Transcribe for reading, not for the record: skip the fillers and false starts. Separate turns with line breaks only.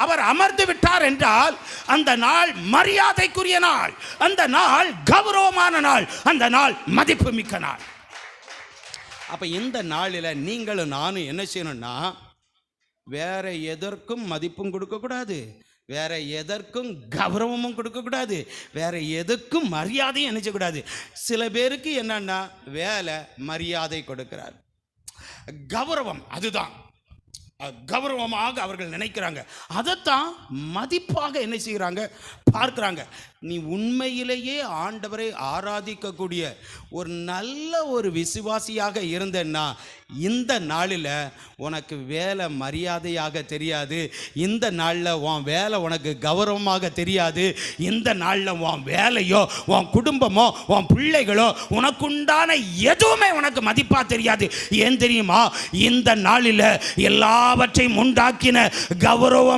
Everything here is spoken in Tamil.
அவர் அமர்ந்து விட்டார் என்றால் அந்த நாள் மரியாதைக்குரிய நாள், அந்த நாள் கௌரவமான நாள், அந்த நாள் மதிப்புமிக்க நாள். அப்ப இந்த நாளில் நீங்களும் நானும் என்ன செய்யணும்னா, வேற எதற்கும் மதிப்பும் கொடுக்க கூடாது, வேற எதற்கும் கௌரவமும் கொடுக்கக்கூடாது, வேற எதுக்கும் மரியாதையும் நினைச்சக்கூடாது. சில பேருக்கு என்னன்னா வேலை மரியாதை கொடுக்கிறார், கௌரவம் அதுதான் கௌரவமாக அவர்கள் நினைக்கிறாங்க, அதைத்தான் மதிப்பாக என்ன செய்கிறாங்க பார்க்குறாங்க. நீ உண்மையிலேயே ஆண்டவரை ஆராதிக்கக்கூடிய ஒரு நல்ல ஒரு விசுவாசியாக இருந்தன்னா இந்த நாளில் உனக்கு வேலை மரியாதையாக தெரியாது, இந்த நாளில் உன் வேலை உனக்கு கௌரவமாக தெரியாது, இந்த நாளில் உன் வேலையோ உன் குடும்பமோ உன் பிள்ளைகளோ உனக்குண்டான எதுவுமே உனக்கு மதிப்பாக தெரியாது. ஏன் தெரியுமா? இந்த நாளில் எல்லாவற்றையும் உண்டாக்கின கௌரவம்